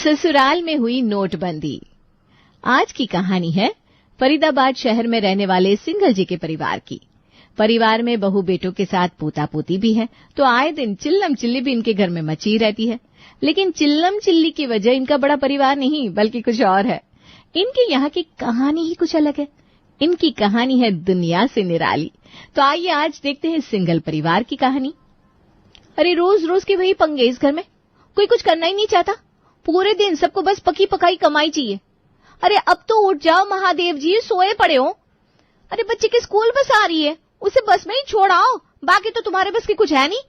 ससुराल में हुई नोटबंदी। आज की कहानी है फरीदाबाद शहर में रहने वाले सिंघल जी के परिवार की। परिवार में बहू बेटों के साथ पोता पोती भी है, तो आए दिन चिल्लम चिल्ली भी इनके घर में मची रहती है। लेकिन चिल्लम चिल्ली की वजह इनका बड़ा परिवार नहीं बल्कि कुछ और है। इनके यहाँ की कहानी ही कुछ अलग है। इनकी कहानी है दुनिया से निराली। तो आइए आज देखते हैं सिंघल परिवार की कहानी। अरे रोज रोज के वही पंगे इस घर में, कोई कुछ करना ही नहीं चाहता। पूरे दिन सबको बस पकी पकाई कमाई चाहिए। अरे अब तो उठ जाओ महादेव जी, सोए पड़े हो। अरे बच्चे की स्कूल बस आ रही है, उसे बस में ही छोड़ आओ, बाकी तो तुम्हारे बस की कुछ है नहीं।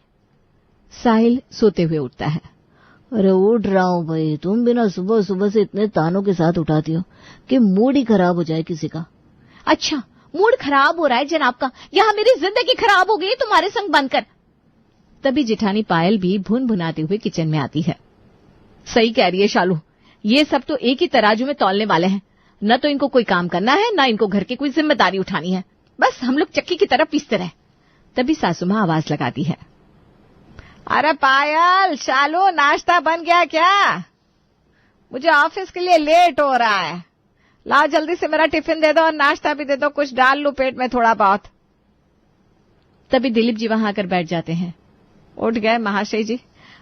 साहिल सोते हुए उठता है। अरे उठ रहा हूँ भाई, तुम भी ना सुबह सुबह से इतने तानों के साथ उठाती हो कि मूड ही खराब हो जाए किसी का। अच्छा, मूड खराब हो रहा है जनाब का, यहाँ मेरी जिंदगी खराब हो गई तुम्हारे संग बनकर। तभी जिठानी पायल भी भुन भुनाते हुए किचन में आती है। सही कह रही है शालू, ये सब तो एक ही तराजू में तौलने वाले हैं। न तो इनको कोई काम करना है, न इनको घर की कोई जिम्मेदारी उठानी है। बस हम लोग चक्की की तरफ पीसते रहे। तभी सासू माँ आवाज लगाती है। अरे पायल, शालू, नाश्ता बन गया क्या? मुझे ऑफिस के लिए लेट हो रहा है। लाओ जल्दी से मेरा टिफिन दे दो और नाश्ता भी दे दो, कुछ डाल लूं पेट में थोड़ा बहुत। तभी दिलीप जी वहां आकर बैठ जाते हैं। उठ गए महाशय जी?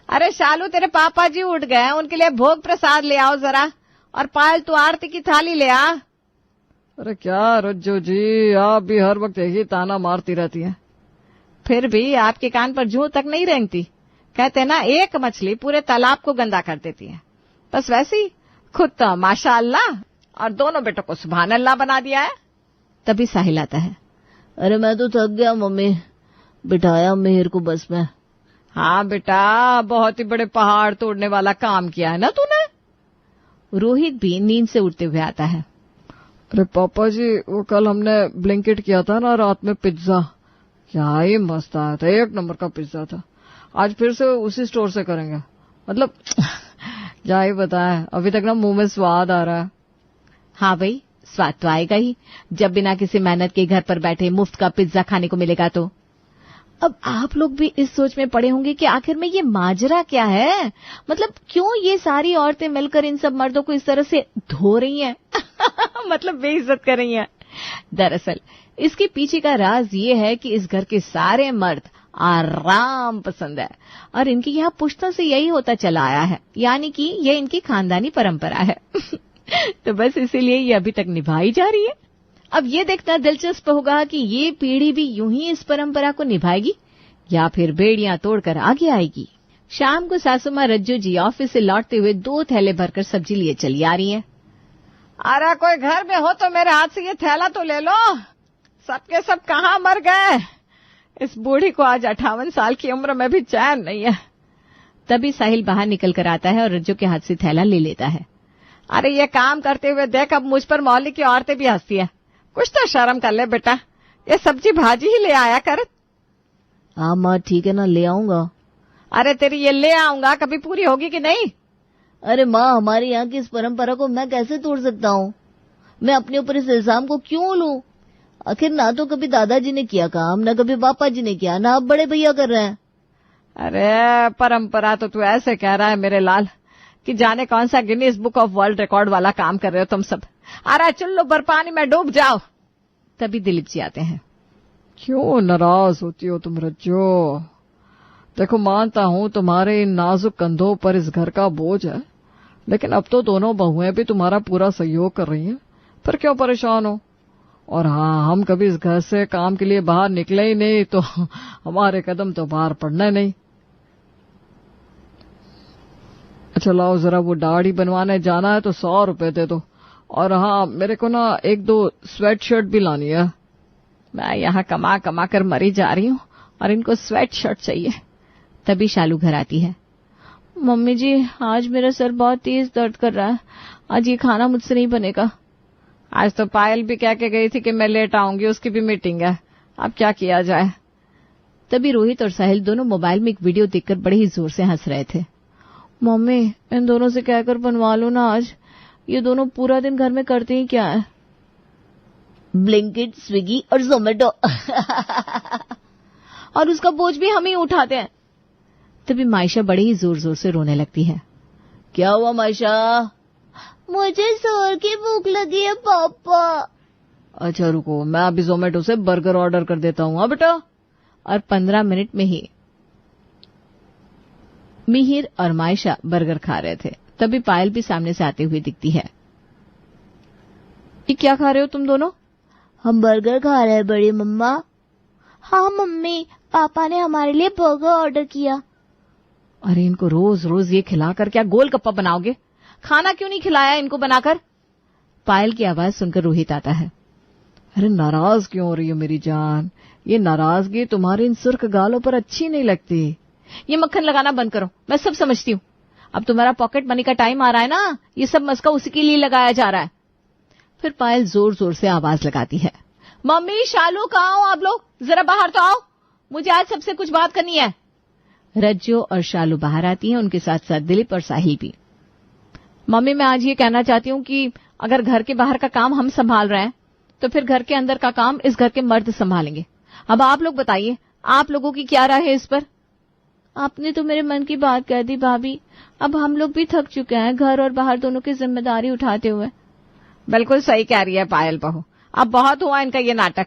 अरे शालू, तेरे पापा जी उठ गए, उनके लिए भोग प्रसाद ले आओ जरा। और पायल, तू आरती की थाली ले आ। अरे क्या रज्जो जी, आप भी हर वक्त यही ताना मारती रहती हैं। फिर भी आपके कान पर जूं तक नहीं रेंगती। कहते ना, एक मछली पूरे तालाब को गंदा कर देती है। बस वैसे ही खुद तो माशाअल्लाह और दोनों बेटों को सुभान अल्लाह बना दिया है। तभी साहिल आता है। अरे मैं तो थक गया मम्मी, बिठाया मेहर को बस में। हाँ बेटा, बहुत ही बड़े पहाड़ तोड़ने वाला काम किया है ना तूने। रोहित भी नींद से उठते हुए आता है। अरे पापा जी, वो कल हमने ब्लिंकिट किया था ना रात में पिज्जा, क्या ही मस्त आया था, एक नंबर का पिज्जा था। आज फिर से उसी स्टोर से करेंगे। मतलब क्या ही बताएं, अभी तक ना मुंह में स्वाद आ रहा है। हाँ भाई, स्वाद तो आएगा ही जब बिना किसी मेहनत के घर पर बैठे मुफ्त का पिज्जा खाने को मिलेगा। तो अब आप लोग भी इस सोच में पड़े होंगे कि आखिर में ये माजरा क्या है, मतलब क्यों ये सारी औरतें मिलकर इन सब मर्दों को इस तरह से धो रही हैं मतलब बेइज्जत कर रही हैं। दरअसल इसके पीछे का राज ये है कि इस घर के सारे मर्द आराम पसंद है और इनके यहाँ पुश्तों से यही होता चला आया है, यानी कि ये इनकी खानदानी परंपरा है तो बस इसीलिए ये अभी तक निभाई जा रही है। अब ये देखना दिलचस्प होगा कि ये पीढ़ी भी यूं ही इस परंपरा को निभाएगी या फिर बेड़ियां तोड़कर आगे आएगी। शाम को सासू माँ रज्जू जी ऑफिस से लौटते हुए 2 थैले भरकर सब्जी लिए चली आ रही हैं। अरे कोई घर में हो तो मेरे हाथ से ये थैला तो ले लो। सबके सब कहाँ मर गए? इस बूढ़ी को आज 58 साल की उम्र में भी चैन नहीं है। तभी साहिल बाहर निकल कर आता है और रज्जू के हाथ से थैला ले लेता है। अरे ये काम करते हुए देख, अब मुझ पर मोहल्ले की औरतें भी हंसती है। कुछ तो शर्म कर ले बेटा, ये सब्जी भाजी ही ले आया कर। हाँ माँ ठीक है ना, ले आऊंगा। अरे तेरी ये ले आऊंगा कभी पूरी होगी कि नहीं? अरे माँ, हमारे यहाँ की इस परंपरा को मैं कैसे तोड़ सकता हूँ? मैं अपने ऊपर इस इल्जाम को क्यों लूं? आखिर ना तो कभी दादाजी ने किया काम, ना कभी पापा जी ने किया, ना अब बड़े भैया कर रहे हैं। अरे परंपरा तो तू ऐसे कह रहा है मेरे लाल कि जाने कौन सा Guinness book of world record वाला काम कर रहे हो तुम सब। अरे चुल्लू भर पानी में डूब जाओ। तभी दिलीप जी आते हैं। क्यों नाराज होती हो तुम रज्जो? देखो, मानता हूँ तुम्हारे इन नाजुक कंधों पर इस घर का बोझ है, लेकिन अब तो दोनों बहुएं भी तुम्हारा पूरा सहयोग कर रही हैं, फिर क्यों परेशान हो? और हाँ, हम कभी इस घर से काम के लिए बाहर निकले ही नहीं तो हमारे कदम तो बाहर पड़ना नहीं। अच्छा लाओ, जरा वो दाढ़ी बनवाने जाना है तो 100 रुपए दे दो। और हाँ, मेरे को ना 1-2 स्वेट शर्ट भी लानी है। मैं यहाँ कमा कमा कर मरी जा रही हूँ और इनको स्वेट शर्ट चाहिए। तभी शालू घर आती है। मम्मी जी, आज मेरा सर बहुत तेज दर्द कर रहा है, आज ये खाना मुझसे नहीं बनेगा। आज तो पायल भी कह के गई थी कि मैं लेट आऊंगी, उसकी भी मीटिंग है, अब क्या किया जाए। तभी रोहित और साहिल दोनों मोबाइल में एक वीडियो देखकर बड़े ही जोर से हंस रहे थे। मम्मी, इन दोनों से कहकर बनवा लो ना आज, ये दोनों पूरा दिन घर में करते ही क्या है? ब्लिंकिट, स्विगी और जोमेटो और उसका बोझ भी हम ही उठाते हैं। तभी मायशा बड़े ही जोर जोर से रोने लगती है। क्या हुआ मायशा? मुझे जोर की भूख लगी है पापा। अच्छा रुको, मैं अभी जोमेटो से बर्गर ऑर्डर कर देता हूँ। हाँ बेटा। और 15 मिनट में ही मिहिर और मायशा बर्गर खा रहे थे। तभी पायल भी सामने से आते हुए दिखती है। ये क्या खा रहे हो तुम दोनों? हम बर्गर खा रहे हैं बड़ी मम्मा। हाँ मम्मी, पापा ने हमारे लिए बर्गर ऑर्डर किया। अरे इनको रोज रोज ये खिलाकर क्या गोलगप्पा बनाओगे? खाना क्यों नहीं खिलाया इनको बनाकर? पायल की आवाज सुनकर रोहित आता है। अरे नाराज क्यों हो रही हो मेरी जान? ये नाराजगी तुम्हारे इन सुर्ख गालों पर अच्छी नहीं लगती। ये मक्खन लगाना बंद करो, मैं सब समझती हूँ। अब तुम्हारा पॉकेट मनी का टाइम आ रहा है ना, ये सब मस्का उसी के लिए लगाया जा रहा है। फिर पायल जोर जोर से आवाज लगाती है। मम्मी, शालू, कहाँ हो आप लोग? जरा बाहर तो आओ, मुझे आज सबसे कुछ बात करनी है। रज्जो और शालू बाहर आती हैं, उनके साथ साथ दिलीप और साहिल भी। मम्मी, मैं आज ये कहना चाहती हूँ कि अगर घर के बाहर का काम हम संभाल रहे हैं तो फिर घर के अंदर का काम इस घर के मर्द संभालेंगे। अब आप लोग बताइए, आप लोगों की क्या राय है इस पर? आपने तो मेरे मन की बात कह दी भाभी। अब हम लोग भी थक चुके हैं घर और बाहर दोनों की जिम्मेदारी उठाते हुए। बिल्कुल सही कह रही है पायल बहू, अब बहुत हुआ इनका ये नाटक।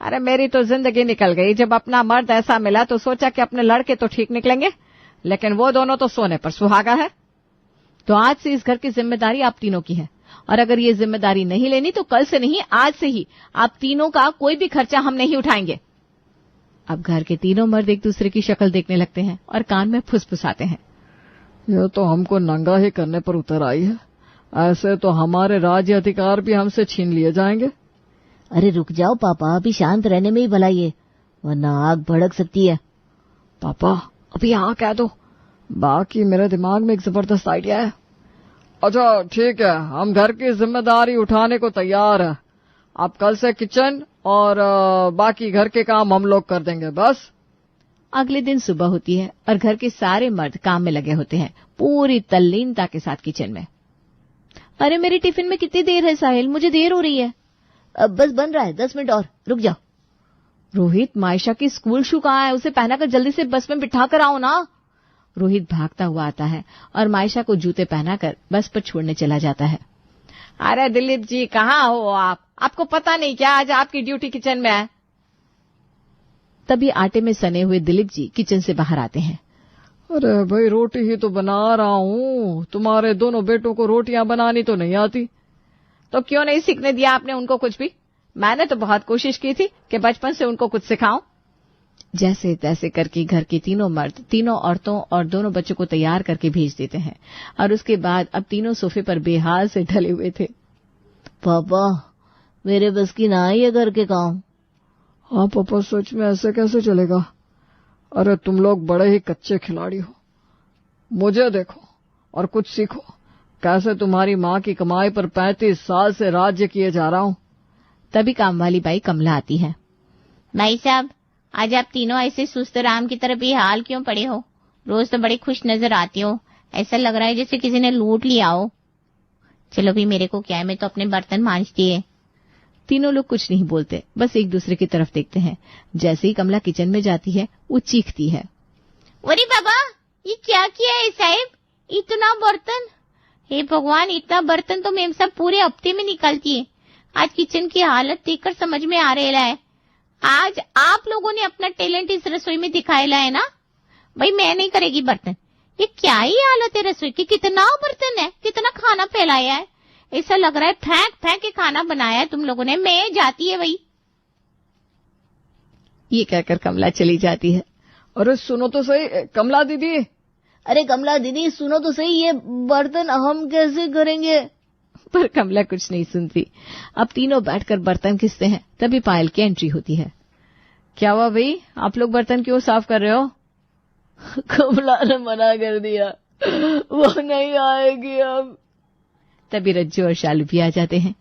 अरे मेरी तो जिंदगी निकल गई। जब अपना मर्द ऐसा मिला तो सोचा कि अपने लड़के तो ठीक निकलेंगे, लेकिन वो दोनों तो सोने पर सुहागा है। तो आज से इस घर की जिम्मेदारी आप तीनों की है, और अगर ये जिम्मेदारी नहीं लेनी तो कल से नहीं, आज से ही आप तीनों का कोई भी खर्चा हम नहीं उठाएंगे। अब घर के तीनों मर्द एक दूसरे की शक्ल देखने लगते हैं और कान में फुसफुसाते हैं। यह तो हमको नंगा ही करने पर उतर आई है। ऐसे तो हमारे राज्य अधिकार भी हमसे छीन लिए जाएंगे। अरे रुक जाओ पापा, अभी शांत रहने में ही भलाई है, वरना आग भड़क सकती है। पापा अभी हाँ कह दो, बाकी मेरे दिमाग में एक जबरदस्त आइडिया है। अच्छा ठीक है, हम घर की जिम्मेदारी उठाने को तैयार है। आप कल से किचन और बाकी घर के काम हम लोग कर देंगे बस। अगले दिन सुबह होती है और घर के सारे मर्द काम में लगे होते हैं, पूरी तल्लीनता के साथ किचन में। अरे मेरी टिफिन में कितनी देर है साहिल? मुझे देर हो रही है। अब बस बन रहा है, 10 मिनट और रुक जाओ। रोहित, मायशा की स्कूल शू कहाँ है? उसे पहनाकर जल्दी से बस में बिठा कर आओ ना। रोहित भागता हुआ आता है और मायशा को जूते पहनाकर बस पर छोड़ने चला जाता है। अरे दिलीप जी, कहाँ हो आप? आपको पता नहीं क्या आज आपकी ड्यूटी किचन में है? तभी आटे में सने हुए दिलीप जी किचन से बाहर आते हैं। अरे भाई रोटी ही तो बना रहा हूँ, तुम्हारे दोनों बेटों को रोटियां बनानी तो नहीं आती। तो क्यों नहीं सीखने दिया आपने उनको कुछ भी? मैंने तो बहुत कोशिश की थी कि बचपन से उनको कुछ सिखाऊं। जैसे तैसे करके घर के तीनों मर्द तीनों औरतों और दोनों बच्चों को तैयार करके भेज देते हैं, और उसके बाद अब तीनों सोफे पर बेहाल से ढले हुए थे। पापा मेरे बस की ना ही है घर के काम। हाँ पापा, सच में ऐसे कैसे चलेगा? अरे तुम लोग बड़े ही कच्चे खिलाड़ी हो। मुझे देखो और कुछ सीखो, कैसे तुम्हारी माँ की कमाई पर 35 साल से राज्य किए जा रहा हूँ। तभी काम वाली बाई कमला आती है। भाई साहब, आज आप तीनों ऐसे सुस्त राम की तरह बेहाल क्यों पड़े हो? रोज तो बड़े खुश नजर आते हो, ऐसा लग रहा है जैसे किसी ने लूट लिया हो। चलो भी, मेरे को क्या है, मैं तो अपने बर्तन मांजती है। तीनों लोग कुछ नहीं बोलते, बस एक दूसरे की तरफ देखते हैं। जैसे ही कमला किचन में जाती है वो चीखती है। अरे बाबा, ये क्या किया है साहब? इतना बर्तन! हे भगवान, इतना बर्तन तो मेम साहब पूरे हफ्ते में निकालती है। आज किचन की हालत देखकर समझ में आ रहा है, आज आप लोगों ने अपना टैलेंट इस रसोई में दिखाया है ना। भाई मैं नहीं करेगी बर्तन। ये क्या ही हालत है रसोई की? कितना बर्तन है, कितना खाना फैलाया है। ऐसा लग रहा है फेंक फेंक के खाना बनाया है तुम लोगों ने। मैं जाती है भाई। ये कहकर कमला चली जाती है। अरे सुनो तो सही कमला दीदी। अरे कमला दीदी सुनो तो सही, ये बर्तन हम कैसे करेंगे? पर कमला कुछ नहीं सुनती। अब तीनों बैठकर बर्तन घिसते हैं। तभी पायल की एंट्री होती है। क्या हुआ भाई, आप लोग बर्तन क्यों साफ कर रहे हो? कमला ने मना कर दिया, वो नहीं आएगी अब। तभी रज्जू और शालू भी आ जाते हैं।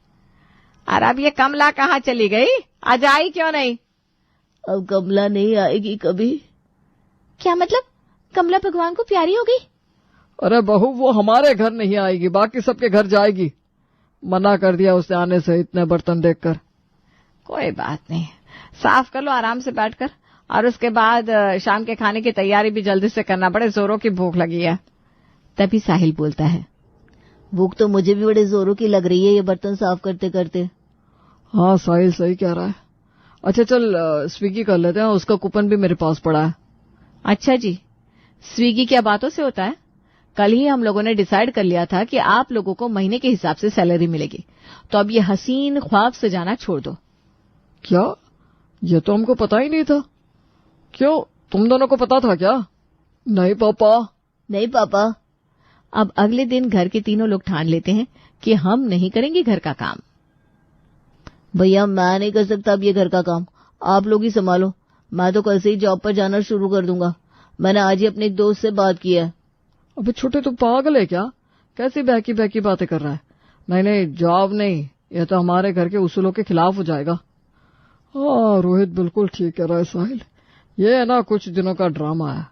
और अब ये कमला कहाँ चली गई? आज आई क्यों नहीं? अब कमला नहीं आएगी कभी। क्या मतलब? कमला भगवान को प्यारी हो गई? अरे बहू, वो हमारे घर नहीं आएगी, बाकी सबके घर जाएगी। मना कर दिया उसे आने से इतने बर्तन देखकर। कोई बात नहीं, साफ कर लो आराम से बैठकर, और उसके बाद शाम के खाने की तैयारी भी जल्दी से करना, बड़े जोरों की भूख लगी है। तभी साहिल बोलता है, भूख तो मुझे भी बड़े जोरों की लग रही है ये बर्तन साफ करते करते। हाँ साहिल सही कह रहा है। अच्छा चल स्विगी कर लेते हैं, उसका कूपन भी मेरे पास पड़ा है। अच्छा जी, स्विगी क्या बातों से होता है? कल ही हम लोगों ने डिसाइड कर लिया था कि आप लोगों को महीने के हिसाब से सैलरी मिलेगी, तो अब ये हसीन ख्वाब सजाना छोड़ दो। क्या? ये तो हमको पता ही नहीं था। क्यों, तुम दोनों को पता था क्या? नहीं पापा। नहीं पापा। अब अगले दिन घर के तीनों लोग ठान लेते हैं कि हम नहीं करेंगे घर का काम। भैया मैं नहीं कर सकता अब ये घर का काम, आप लोग ही संभालो। मैं तो कल से ही जॉब पर जाना शुरू कर दूंगा। मैंने आज ही अपने एक दोस्त से बात की है। अबे छोटे तू पागल है क्या? कैसी बहकी बहकी बातें कर रहा है? नहीं नहीं, जॉब नहीं, यह तो हमारे घर के उसूलों के खिलाफ हो जाएगा। हाँ रोहित बिल्कुल ठीक कह रहा है साहिल, ये है ना कुछ दिनों का ड्रामा है।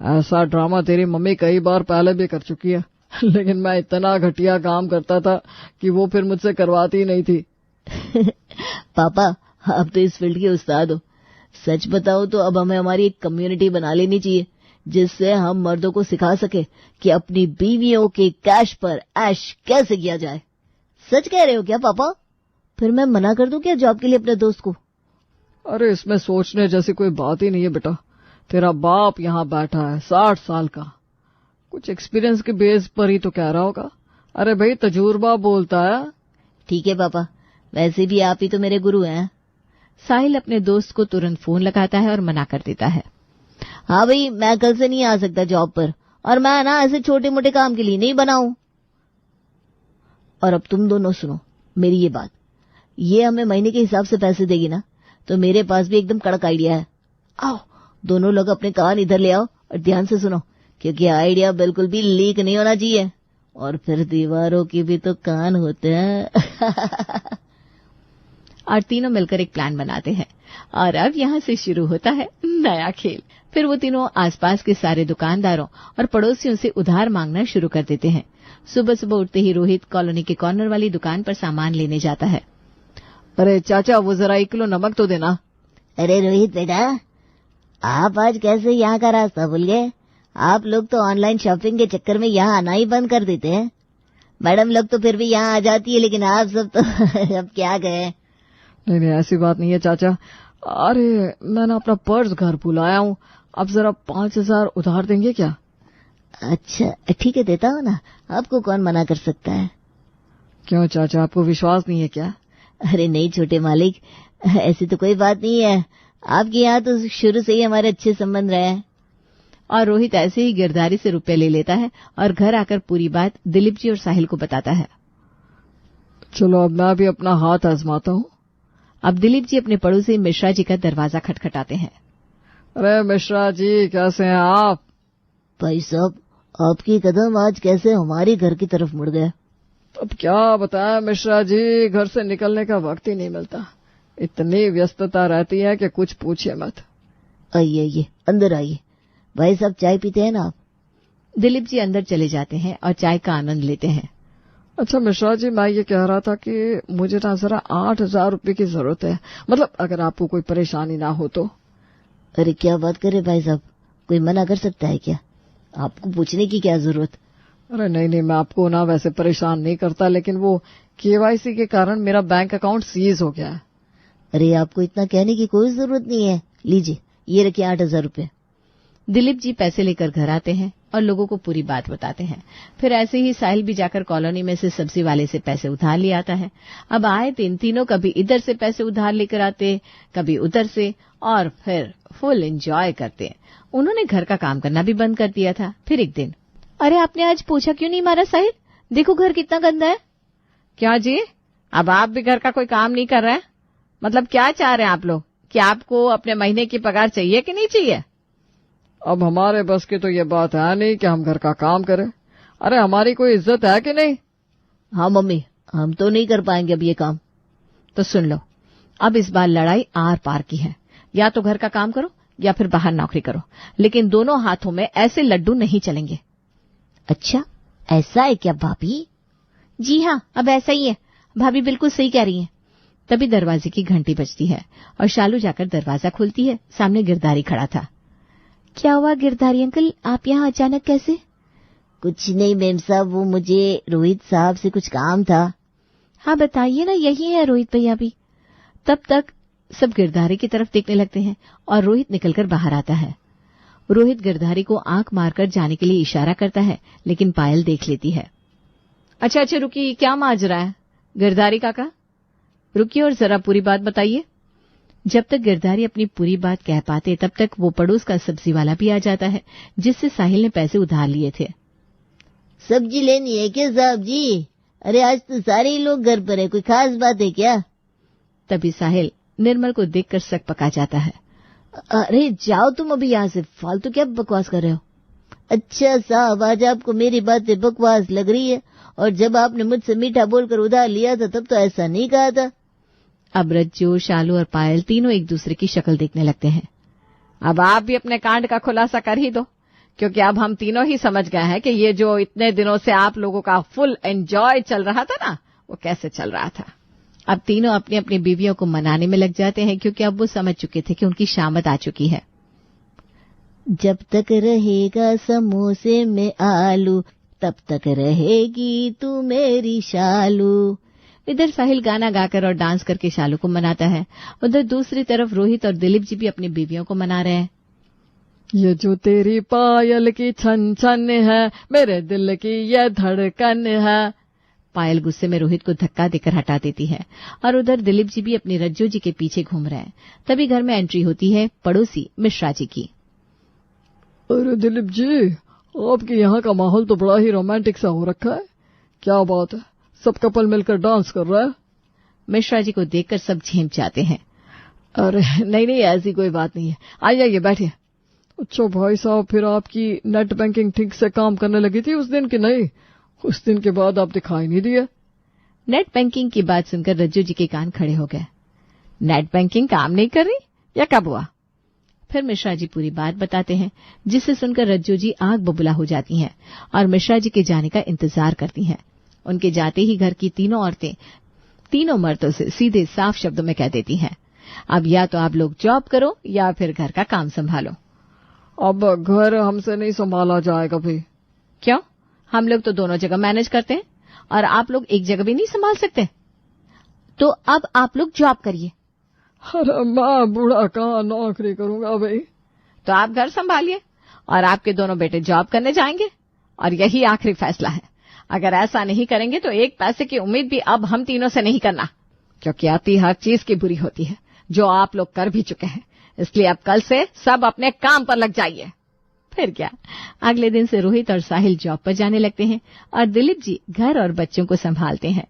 ऐसा ड्रामा तेरी मम्मी कई बार पहले भी कर चुकी है, लेकिन मैं इतना घटिया काम करता था कि वो फिर मुझसे करवाती ही नहीं थी। पापा आप तो इस फील्ड के उस्ताद हो। सच बताओ तो अब हमें हमारी एक कम्युनिटी बना लेनी चाहिए, जिससे हम मर्दों को सिखा सके कि अपनी बीवियों के कैश पर ऐश कैसे किया जाए। सच कह रहे हो क्या पापा? फिर मैं मना कर दूं क्या जॉब के लिए अपने दोस्त को? अरे इसमें सोचने जैसी कोई बात ही नहीं है बेटा। तेरा बाप यहाँ बैठा है 60 साल का, कुछ एक्सपीरियंस के बेस पर ही तो कह रहा होगा। अरे भाई तजुर्बा बोलता है। ठीक है पापा, वैसे भी आप ही तो मेरे गुरु हैं। साहिल अपने दोस्त को तुरंत फोन लगाता है और मना कर देता है। हाँ भाई मैं कल से नहीं आ सकता जॉब पर, और मैं ना ऐसे छोटे मोटे काम के लिए नहीं बना हूं। और अब तुम दोनों सुनो मेरी ये बात, ये हमें महीने के हिसाब से पैसे देगी ना, तो मेरे पास भी एकदम कड़क आइडिया है। आओ दोनों लोग अपने कान इधर ले आओ और ध्यान से सुनो, क्योंकि आइडिया बिल्कुल भी लीक नहीं होना चाहिए, और फिर दीवारों की भी तो कान होते हैं। और तीनों मिलकर एक प्लान बनाते हैं, और अब यहाँ से शुरू होता है नया खेल। फिर वो तीनों आसपास के सारे दुकानदारों और पड़ोसियों से उधार मांगना शुरू कर देते हैं। सुबह सुबह उठते ही रोहित कॉलोनी के कॉर्नर वाली दुकान पर सामान लेने जाता है। अरे चाचा वो जरा 1 किलो नमक तो देना। अरे रोहित बेटा, आप आज कैसे यहाँ का रास्ता भूल गए? आप लोग तो ऑनलाइन शॉपिंग के चक्कर में यहाँ आना ही बंद कर देते हैं। मैडम लोग तो फिर भी यहाँ आ जाती है, लेकिन आप सब तो अब क्या गए? नहीं नहीं ऐसी बात नहीं है चाचा। अरे मैं ना अपना पर्स घर भूल आया हूँ, आप जरा 5000 उधार देंगे क्या? अच्छा ठीक है देता हूँ ना, आपको कौन मना कर सकता है। क्यों चाचा, आपको विश्वास नहीं है क्या? अरे नहीं छोटे मालिक, ऐसी तो कोई बात नहीं है। आपके यहाँ तो शुरू से ही हमारे अच्छे संबंध रहे हैं। और रोहित ऐसे ही गिरदारी से रुपए ले लेता है और घर आकर पूरी बात दिलीप जी और साहिल को बताता है। चलो अब मैं भी अपना हाथ आजमाता हूँ। अब दिलीप जी अपने पड़ोसी मिश्रा जी का दरवाजा खटखटाते हैं। अरे मिश्रा जी कैसे हैं आप? भाई साहब आपके कदम आज कैसे हमारे घर की तरफ मुड़ गए? अब क्या बताएं मिश्रा जी, घर से निकलने का वक्त ही नहीं मिलता, इतनी व्यस्तता रहती है कि कुछ पूछिए मत। आइए अंदर आइए। भाई साहब चाय पीते हैं ना आप? दिलीप जी अंदर चले जाते हैं और चाय का आनंद लेते हैं। अच्छा मिश्रा जी, मैं ये कह रहा था कि मुझे ना जरा 8000 रुपये की जरूरत है, मतलब अगर आपको कोई परेशानी ना हो तो। अरे क्या बात कर रहे भाई साहब, कोई मना कर सकता है क्या? आपको पूछने की क्या जरूरत? अरे नहीं मैं आपको ना वैसे परेशान नहीं करता, लेकिन वो KYC के कारण मेरा बैंक अकाउंट सीज हो गया है। अरे आपको इतना कहने की कोई जरूरत नहीं है, लीजिए ये रखिए 8000 रुपये। दिलीप जी पैसे लेकर घर आते हैं और लोगों को पूरी बात बताते हैं। फिर ऐसे ही साहिल भी जाकर कॉलोनी में से सब्जी वाले से पैसे उधार ले आता है। अब आए दिन तीनों कभी इधर से पैसे उधार लेकर आते, कभी उधर से, और फिर फुल एंजॉय करते। उन्होंने घर का काम करना भी बंद कर दिया था। फिर एक दिन, अरे आपने आज पोछा क्यों नहीं मारा साहिल? देखो घर कितना गंदा है। क्या जी, अब आप भी घर का कोई काम नहीं कर रहे हैं? मतलब क्या चाह रहे हैं आप लोग कि आपको अपने महीने की पगार चाहिए कि नहीं चाहिए? अब हमारे बस की तो ये बात है नहीं कि हम घर का काम करें। अरे हमारी कोई इज्जत है कि नहीं? हाँ मम्मी, हम तो नहीं कर पाएंगे अब ये काम। तो सुन लो, अब इस बार लड़ाई आर पार की है। या तो घर का काम करो या फिर बाहर नौकरी करो, लेकिन दोनों हाथों में ऐसे लड्डू नहीं चलेंगे। अच्छा ऐसा है क्या भाभी? जी हाँ, अब ऐसा ही है। भाभी बिल्कुल सही कह रही हैं। तभी दरवाजे की घंटी बजती है और शालू जाकर दरवाजा खोलती है। सामने गिरधारी खड़ा था। क्या हुआ गिरधारी अंकल, आप यहाँ अचानक कैसे? कुछ नहीं मेम साहब, वो मुझे रोहित साहब से कुछ काम था। हाँ बताइए ना, यही है रोहित भैया भी। तब तक सब गिरधारी की तरफ देखने लगते हैं और रोहित निकलकर बाहर आता है। रोहित गिरधारी को आंख मारकर जाने के लिए इशारा करता है, लेकिन पायल देख लेती है। अच्छा रुकिए, क्या माजरा है गिरधारी काका? रुकिए और जरा पूरी बात बताइए। जब तक गिरधारी अपनी पूरी बात कह पाते तब तक वो पड़ोस का सब्जी वाला भी आ जाता है, जिससे साहिल ने पैसे उधार लिए थे। सब्जी लेनी है क्या साहब जी? अरे आज तो सारे ही लोग घर पर है, कोई खास बात है क्या? तभी साहिल निर्मल को देखकर सक पका जाता है। अरे जाओ तुम अभी यहाँ से, फालतू क्या बकवास कर रहे हो? अच्छा साहब, आज आपको मेरी बातें बकवास लग रही है, और जब आपने मुझसे मीठा बोलकर उधार लिया था तब तो ऐसा नहीं कहा था। अब रज्जू, शालू और पायल तीनों एक दूसरे की शक्ल देखने लगते हैं। अब आप भी अपने कांड का खुलासा कर ही दो, क्योंकि अब हम तीनों ही समझ गए हैं कि ये जो इतने दिनों से आप लोगों का फुल एंजॉय चल रहा था ना, वो कैसे चल रहा था। अब तीनों अपनी अपनी बीवियों को मनाने में लग जाते हैं, क्योंकि अब वो समझ चुके थे कि उनकी शामत आ चुकी है। जब तक रहेगा समोसे में आलू, तब तक रहेगी तू मेरी शालू। इधर साहिल गाना गाकर और डांस करके शालू को मनाता है, उधर दूसरी तरफ रोहित और दिलीप जी भी अपनी बीवियों को मना रहे हैं। ये जो तेरी पायल की छन छन है, मेरे दिल की ये धड़कन है। पायल गुस्से में रोहित को धक्का देकर हटा देती है और उधर दिलीप जी भी अपनी रज्जू जी के पीछे घूम रहे हैं। तभी घर में एंट्री होती है पड़ोसी मिश्रा जी की। अरे दिलीप जी, आपके यहाँ का माहौल तो बड़ा ही रोमांटिक सा हो रखा है, क्या बात है? सब कपल मिलकर डांस कर रहा है। मिश्रा जी को देखकर सब झेम जाते हैं। अरे नहीं, ऐसी कोई बात नहीं है, आइए बैठिए। अच्छा भाई साहब, फिर आपकी नेट बैंकिंग ठीक से काम करने लगी थी उस दिन कि नहीं? उस दिन के बाद आप दिखाई नहीं दिए। नेट बैंकिंग की बात सुनकर रज्जू जी के कान खड़े हो गए। नेट बैंकिंग काम नहीं कर रही या कब हुआ? फिर मिश्रा जी पूरी बात बताते हैं, जिसे सुनकर रज्जू जी आग बबूला हो जाती हैं और मिश्रा जी के जाने का इंतजार करती हैं। उनके जाते ही घर की तीनों औरतें तीनों मर्दों से सीधे साफ शब्दों में कह देती हैं, अब या तो आप लोग जॉब करो या फिर घर का काम संभालो। अब घर हमसे नहीं संभाला जाएगा भाई। क्यों? हम लोग तो दोनों जगह मैनेज करते हैं और आप लोग एक जगह भी नहीं संभाल सकते? तो अब आप लोग जॉब करिए। अरे मैं बूढ़ा कहाँ नौकरी करूंगा भाई। तो आप घर संभालिए और आपके दोनों बेटे जॉब करने जाएंगे, और यही आखिरी फैसला है। अगर ऐसा नहीं करेंगे तो एक पैसे की उम्मीद भी अब हम तीनों से नहीं करना, क्योंकि अति हर चीज की बुरी होती है, जो आप लोग कर भी चुके हैं। इसलिए अब कल से सब अपने काम पर लग जाइए। फिर क्या, अगले दिन से रोहित और साहिल जॉब पर जाने लगते हैं और दिलीप जी घर और बच्चों को संभालते हैं।